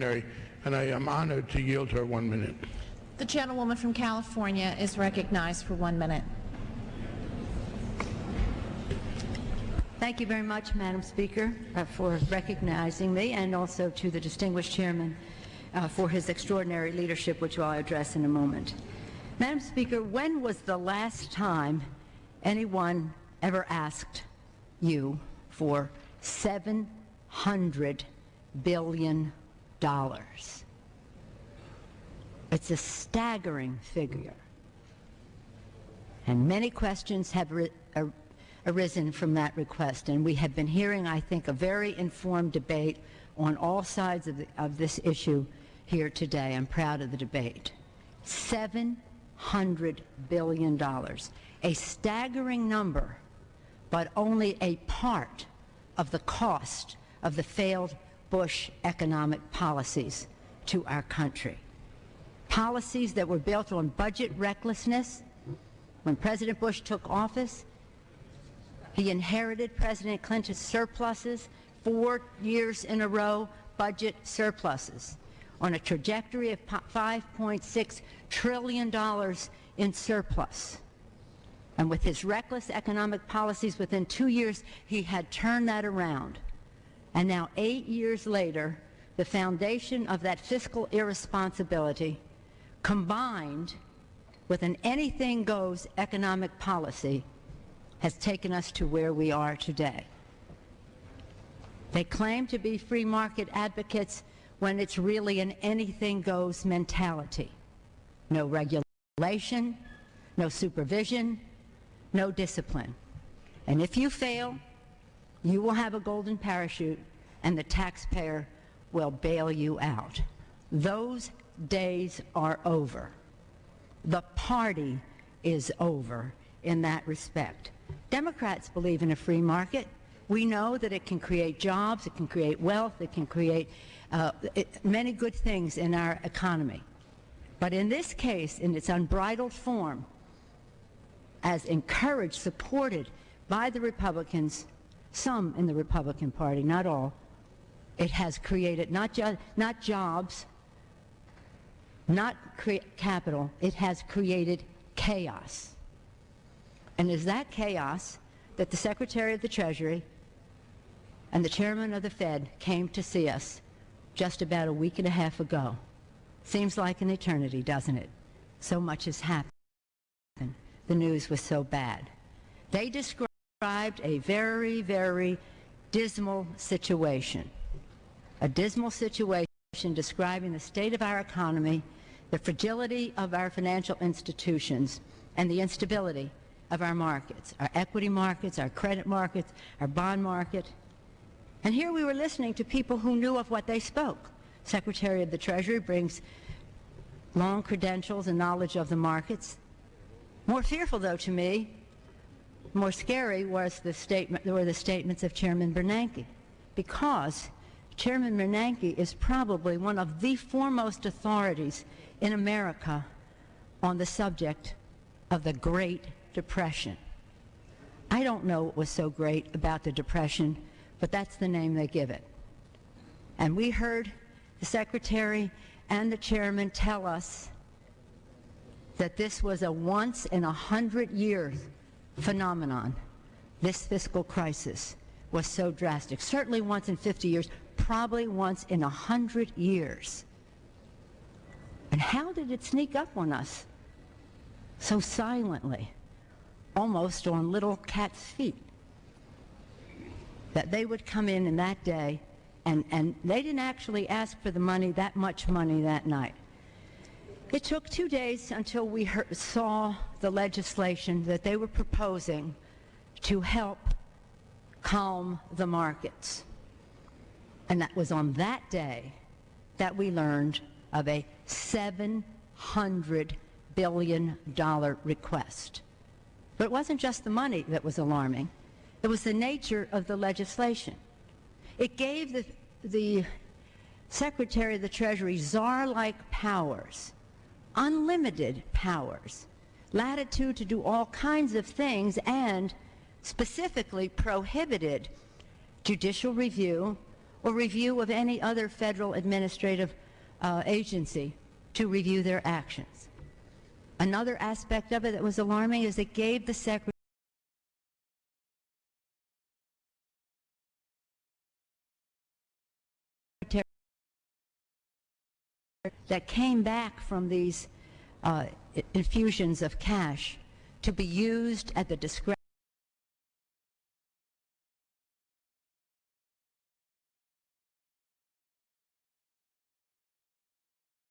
extraordinary, and I am honored to yield her 1 minute. The gentlewoman from California is recognized for 1 minute. Thank you very much, Madam Speaker, for recognizing me, and also to the distinguished chairman for his extraordinary leadership, which I'll address in a moment. Madam Speaker, when was the last time anyone ever asked you for $700 billion? It's a staggering figure. And many questions have arisen from that request, and we have been hearing, I think, a very informed debate on all sides of this issue here today. I'm proud of the debate. $700 billion, a staggering number, but only a part of the cost of the failed Bush economic policies to our country. Policies that were built on budget recklessness. When President Bush took office, he inherited President Clinton's surpluses, 4 years in a row, budget surpluses, on a trajectory of $5.6 trillion in surplus. And with his reckless economic policies, within 2 years, he had turned that around. And now, 8 years later, the foundation of that fiscal irresponsibility, combined with an anything-goes economic policy, has taken us to where we are today. They claim to be free market advocates when it's really an anything-goes mentality. No regulation, no supervision, no discipline. And if you fail, you will have a golden parachute and the taxpayer will bail you out. Those days are over. The party is over in that respect. Democrats believe in a free market. We know that it can create jobs, it can create wealth, it can create many good things in our economy. But in this case, in its unbridled form, as encouraged, supported by the Republicans, some in the Republican Party, not all, it has created not jobs, not capital, it has created chaos. And it's that chaos that the Secretary of the Treasury and the Chairman of the Fed came to see us just about a week and a half ago. Seems like an eternity, doesn't it? So much has happened. The news was so bad. They described a very, very dismal situation. A dismal situation describing the state of our economy, the fragility of our financial institutions, and the instability of our markets, our equity markets, our credit markets, our bond market. And here we were listening to people who knew of what they spoke. Secretary of the Treasury brings long credentials and knowledge of the markets. More fearful, though, to me, more scary were the statements of Chairman Bernanke, because Chairman Bernanke is probably one of the foremost authorities in America on the subject of the Great Depression. I don't know what was so great about the Depression, but that's the name they give it. And we heard the Secretary and the Chairman tell us that this was a once-in-100-year phenomenon. This fiscal crisis was so drastic. Certainly once in 50 years, probably once in 100 years. And how did it sneak up on us so silently, almost on little cat's feet? That they would come in that day, and they didn't actually ask for the money, that much money that night. It took 2 days until we saw the legislation that they were proposing to help calm the markets. And that was on that day that we learned of a $700 billion request. But it wasn't just the money that was alarming. It was the nature of the legislation. It gave the Secretary of the Treasury czar-like powers, unlimited powers, latitude to do all kinds of things, and specifically prohibited judicial review or review of any other federal administrative agency to review their actions. Another aspect of it that was alarming is it gave the Secretary that came back from these infusions of cash to be used at the discretion